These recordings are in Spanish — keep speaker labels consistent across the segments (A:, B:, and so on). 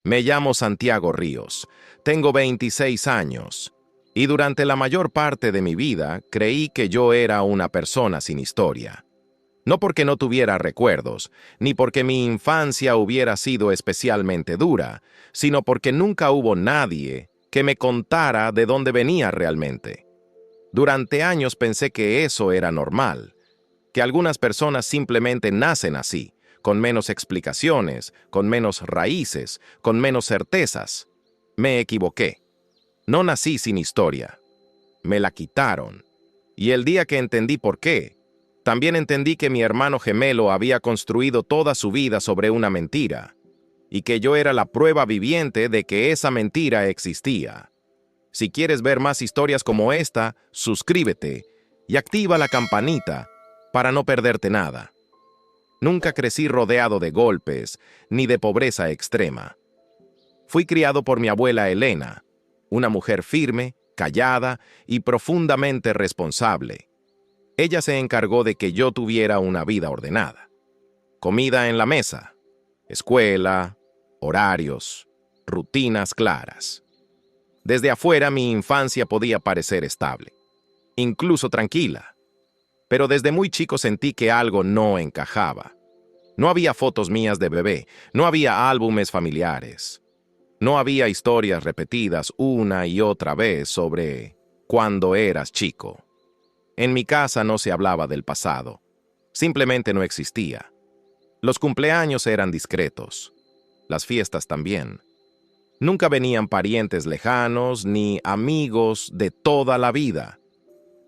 A: Me llamo Santiago Ríos, tengo 26 años, y durante la mayor parte de mi vida creí que yo era una persona sin historia. No porque no tuviera recuerdos, ni porque mi infancia hubiera sido especialmente dura, sino porque nunca hubo nadie que me contara de dónde venía realmente. Durante años pensé que eso era normal, que algunas personas simplemente nacen así, con menos explicaciones, con menos raíces, con menos certezas. Me equivoqué. No nací sin historia. Me la quitaron. Y el día que entendí por qué, también entendí que mi hermano gemelo había construido toda su vida sobre una mentira, y que yo era la prueba viviente de que esa mentira existía. Si quieres ver más historias como esta, suscríbete y activa la campanita para no perderte nada. Nunca crecí rodeado de golpes ni de pobreza extrema. Fui criado por mi abuela Elena, una mujer firme, callada y profundamente responsable. Ella se encargó de que yo tuviera una vida ordenada. Comida en la mesa, escuela, horarios, rutinas claras. Desde afuera mi infancia podía parecer estable, incluso tranquila. Pero desde muy chico sentí que algo no encajaba. No había fotos mías de bebé, no había álbumes familiares. No había historias repetidas una y otra vez sobre cuando eras chico. En mi casa no se hablaba del pasado. Simplemente no existía. Los cumpleaños eran discretos. Las fiestas también. Nunca venían parientes lejanos ni amigos de toda la vida.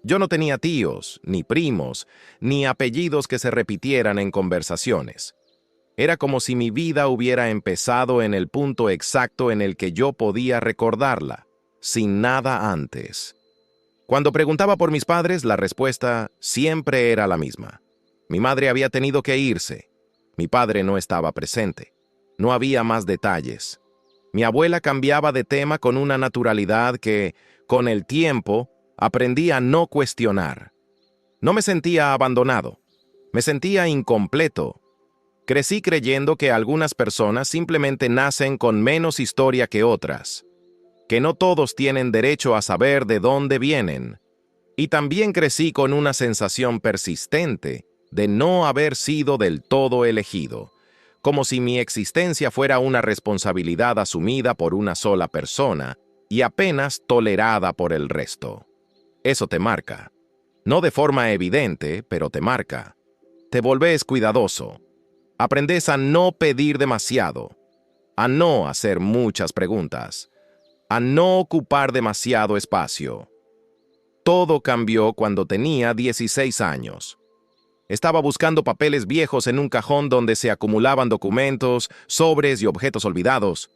A: Yo no tenía tíos, ni primos, ni apellidos que se repitieran en conversaciones. Era como si mi vida hubiera empezado en el punto exacto en el que yo podía recordarla, sin nada antes. Cuando preguntaba por mis padres, la respuesta siempre era la misma. Mi madre había tenido que irse. Mi padre no estaba presente. No había más detalles. Mi abuela cambiaba de tema con una naturalidad que, con el tiempo, aprendí a no cuestionar. No me sentía abandonado. Me sentía incompleto. Crecí creyendo que algunas personas simplemente nacen con menos historia que otras, que no todos tienen derecho a saber de dónde vienen. Y también crecí con una sensación persistente de no haber sido del todo elegido, como si mi existencia fuera una responsabilidad asumida por una sola persona y apenas tolerada por el resto. Eso te marca. No de forma evidente, pero te marca. Te volvés cuidadoso. Aprendes a no pedir demasiado, a no hacer muchas preguntas, a no ocupar demasiado espacio. Todo cambió cuando tenía 16 años. Estaba buscando papeles viejos en un cajón donde se acumulaban documentos, sobres y objetos olvidados.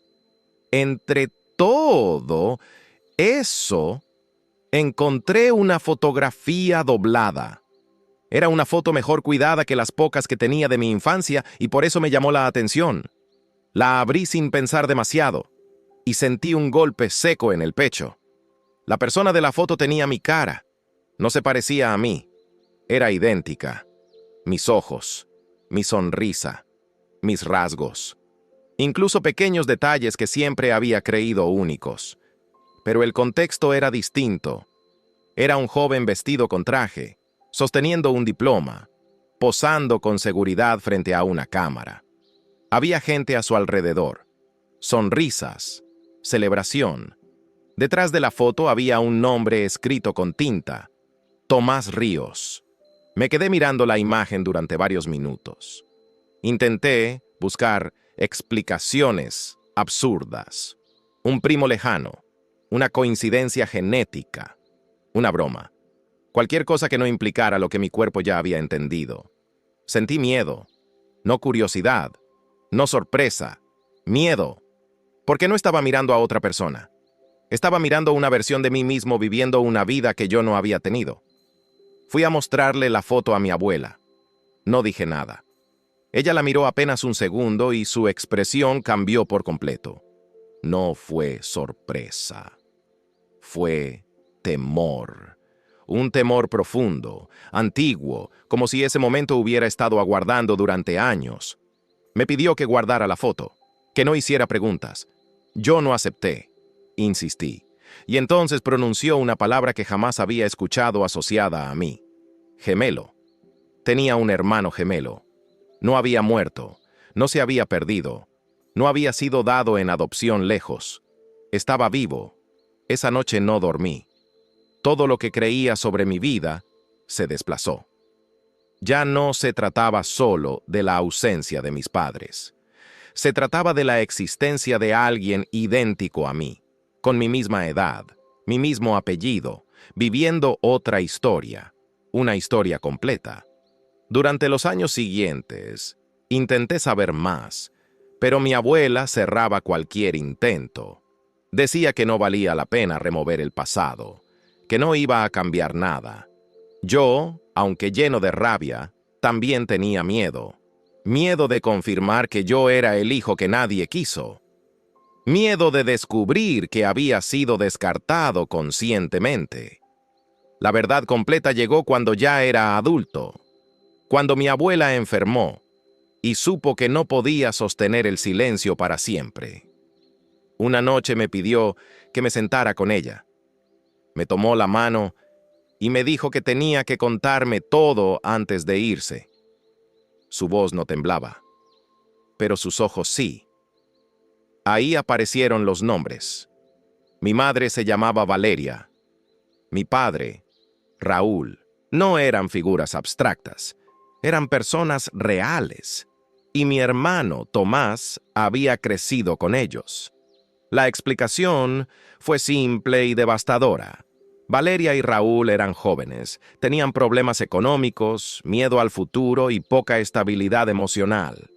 A: Entre todo eso, encontré una fotografía doblada. Era una foto mejor cuidada que las pocas que tenía de mi infancia y por eso me llamó la atención. La abrí sin pensar demasiado y sentí un golpe seco en el pecho. La persona de la foto tenía mi cara. No se parecía a mí. Era idéntica. Mis ojos, mi sonrisa, mis rasgos. Incluso pequeños detalles que siempre había creído únicos. Pero el contexto era distinto. Era un joven vestido con traje, sosteniendo un diploma, posando con seguridad frente a una cámara. Había gente a su alrededor. Sonrisas, celebración. Detrás de la foto había un nombre escrito con tinta: Tomás Ríos. Me quedé mirando la imagen durante varios minutos. Intenté buscar explicaciones absurdas. Un primo lejano, una coincidencia genética, una broma. Cualquier cosa que no implicara lo que mi cuerpo ya había entendido. Sentí miedo, no curiosidad, no sorpresa, miedo, porque no estaba mirando a otra persona. Estaba mirando una versión de mí mismo viviendo una vida que yo no había tenido. Fui a mostrarle la foto a mi abuela. No dije nada. Ella la miró apenas un segundo y su expresión cambió por completo. No fue sorpresa. Fue temor. Un temor profundo, antiguo, como si ese momento hubiera estado aguardando durante años. Me pidió que guardara la foto. que no hiciera preguntas. Yo no acepté. Insistí. Y entonces pronunció una palabra que jamás había escuchado asociada a mí. Gemelo. Tenía un hermano gemelo. No había muerto. No se había perdido. No había sido dado en adopción lejos. Estaba vivo. Esa noche no dormí. Todo lo que creía sobre mi vida se desplazó. Ya no se trataba solo de la ausencia de mis padres. Se trataba de la existencia de alguien idéntico a mí, con mi misma edad, mi mismo apellido, viviendo otra historia, una historia completa. Durante los años siguientes, intenté saber más, pero mi abuela cerraba cualquier intento. Decía que no valía la pena remover el pasado, que no iba a cambiar nada. Yo, aunque lleno de rabia, también tenía miedo. Miedo de confirmar que yo era el hijo que nadie quiso. Miedo de descubrir que había sido descartado conscientemente. La verdad completa llegó cuando ya era adulto, cuando mi abuela enfermó y supo que no podía sostener el silencio para siempre. Una noche me pidió que me sentara con ella. Me tomó la mano y me dijo que tenía que contarme todo antes de irse. Su voz no temblaba, pero sus ojos sí. Ahí aparecieron los nombres. Mi madre se llamaba Valeria. Mi padre, Raúl. No eran figuras abstractas, eran personas reales. Y mi hermano, Tomás, había crecido con ellos. La explicación fue simple y devastadora. Valeria y Raúl eran jóvenes, tenían problemas económicos, miedo al futuro y poca estabilidad emocional.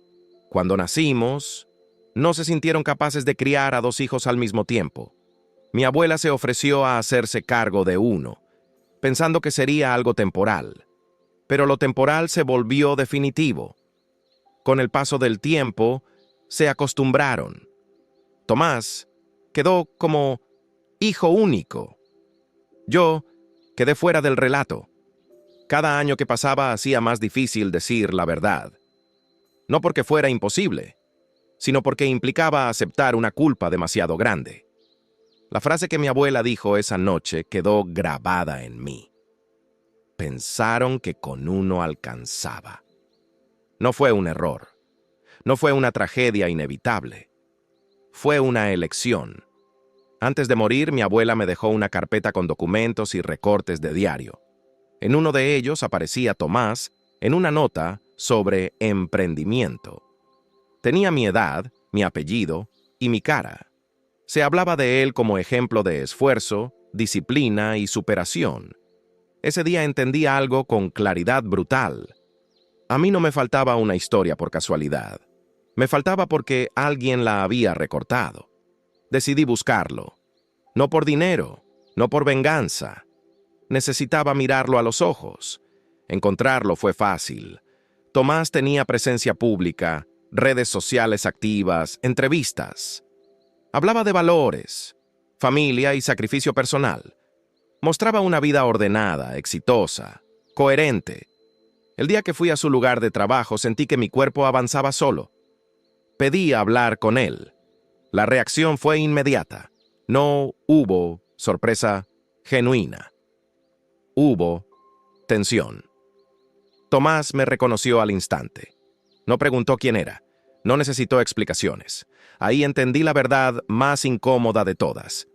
A: Cuando nacimos, no se sintieron capaces de criar a 2 hijos al mismo tiempo. Mi abuela se ofreció a hacerse cargo de uno, pensando que sería algo temporal. Pero lo temporal se volvió definitivo. Con el paso del tiempo, se acostumbraron. Tomás quedó como hijo único. Yo quedé fuera del relato. Cada año que pasaba hacía más difícil decir la verdad. No porque fuera imposible, sino porque implicaba aceptar una culpa demasiado grande. La frase que mi abuela dijo esa noche quedó grabada en mí. Pensaron que con uno alcanzaba. No fue un error. No fue una tragedia inevitable. Fue una elección. Antes de morir, mi abuela me dejó una carpeta con documentos y recortes de diario. En uno de ellos aparecía Tomás en una nota sobre emprendimiento. Tenía mi edad, mi apellido y mi cara. Se hablaba de él como ejemplo de esfuerzo, disciplina y superación. Ese día entendí algo con claridad brutal. A mí no me faltaba una historia por casualidad. Me faltaba porque alguien la había recortado. Decidí buscarlo. No por dinero, no por venganza. Necesitaba mirarlo a los ojos. Encontrarlo fue fácil. Tomás tenía presencia pública, redes sociales activas, entrevistas. Hablaba de valores, familia y sacrificio personal. Mostraba una vida ordenada, exitosa, coherente. El día que fui a su lugar de trabajo sentí que mi cuerpo avanzaba solo. Pedí hablar con él. La reacción fue inmediata. No hubo sorpresa genuina. Hubo tensión. Tomás me reconoció al instante. No preguntó quién era. No necesitó explicaciones. Ahí entendí la verdad más incómoda de todas.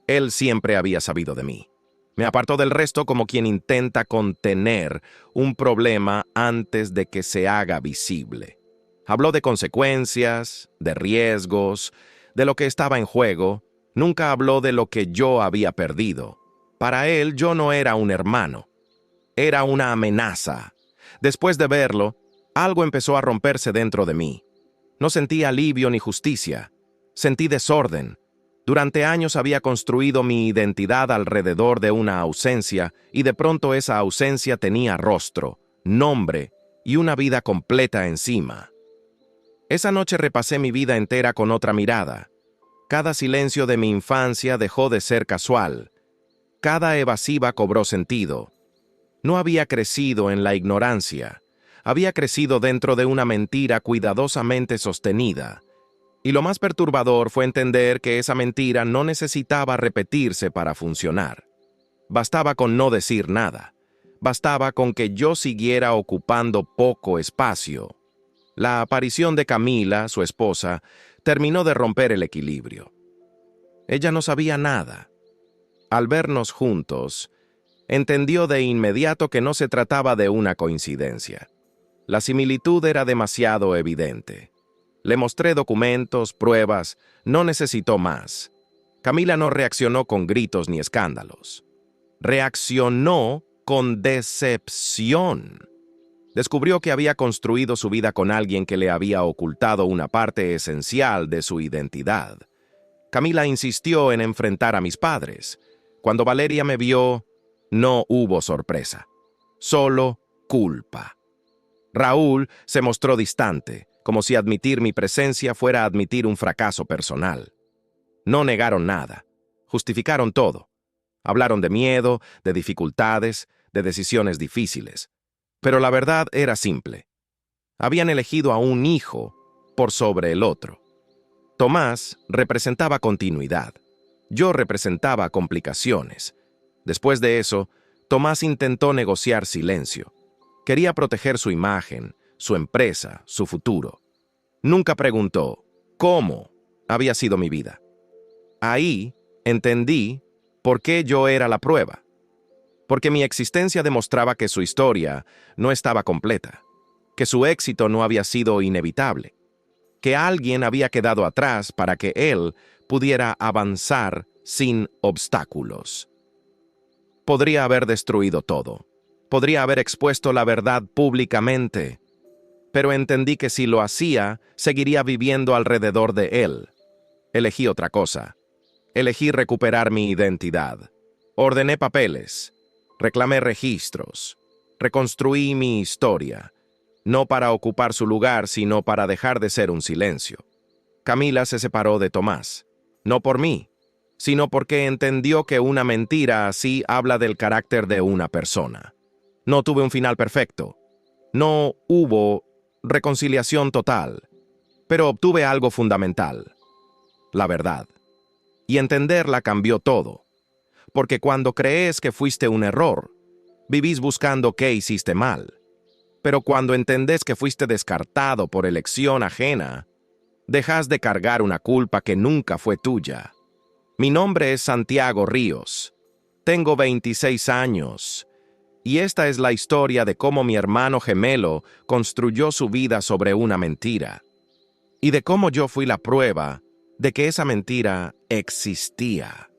A: Él siempre había sabido de mí. Me apartó del resto como quien intenta contener un problema antes de que se haga visible. Habló de consecuencias, de riesgos, de lo que estaba en juego. Nunca habló de lo que yo había perdido. Para él, yo no era un hermano. Era una amenaza. Después de verlo, algo empezó a romperse dentro de mí. No sentí alivio ni justicia. Sentí desorden. Durante años había construido mi identidad alrededor de una ausencia y de pronto esa ausencia tenía rostro, nombre y una vida completa encima. Esa noche repasé mi vida entera con otra mirada. Cada silencio de mi infancia dejó de ser casual. Cada evasiva cobró sentido. No había crecido en la ignorancia. Había crecido dentro de una mentira cuidadosamente sostenida. Y lo más perturbador fue entender que esa mentira no necesitaba repetirse para funcionar. Bastaba con no decir nada. Bastaba con que yo siguiera ocupando poco espacio. La aparición de Camila, su esposa, terminó de romper el equilibrio. Ella no sabía nada. Al vernos juntos, entendió de inmediato que no se trataba de una coincidencia. La similitud era demasiado evidente. Le mostré documentos, pruebas, no necesitó más. Camila no reaccionó con gritos ni escándalos. Reaccionó con decepción. Descubrió que había construido su vida con alguien que le había ocultado una parte esencial de su identidad. Camila insistió en enfrentar a mis padres. Cuando Valeria me vio, no hubo sorpresa, solo culpa. Raúl se mostró distante, como si admitir mi presencia fuera admitir un fracaso personal. No negaron nada, justificaron todo. Hablaron de miedo, de dificultades, de decisiones difíciles. Pero la verdad era simple. Habían elegido a un hijo por sobre el otro. Tomás representaba continuidad. Yo representaba complicaciones. Después de eso, Tomás intentó negociar silencio. Quería proteger su imagen, su empresa, su futuro. Nunca preguntó cómo había sido mi vida. Ahí entendí por qué yo era la prueba. Porque mi existencia demostraba que su historia no estaba completa, que su éxito no había sido inevitable, que alguien había quedado atrás para que él pudiera avanzar sin obstáculos. Podría haber destruido todo. Podría haber expuesto la verdad públicamente, pero entendí que si lo hacía, seguiría viviendo alrededor de él. Elegí otra cosa. Elegí recuperar mi identidad. Ordené papeles. Reclamé registros. Reconstruí mi historia. No para ocupar su lugar, sino para dejar de ser un silencio. Camila se separó de Tomás. No por mí, sino porque entendió que una mentira así habla del carácter de una persona. No tuve un final perfecto. No hubo reconciliación total, pero obtuve algo fundamental: la verdad. Y entenderla cambió todo. Porque cuando crees que fuiste un error, vivís buscando qué hiciste mal. Pero cuando entendés que fuiste descartado por elección ajena, dejas de cargar una culpa que nunca fue tuya. Mi nombre es Santiago Ríos. Tengo 26 años. Y esta es la historia de cómo mi hermano gemelo construyó su vida sobre una mentira. Y de cómo yo fui la prueba de que esa mentira existía.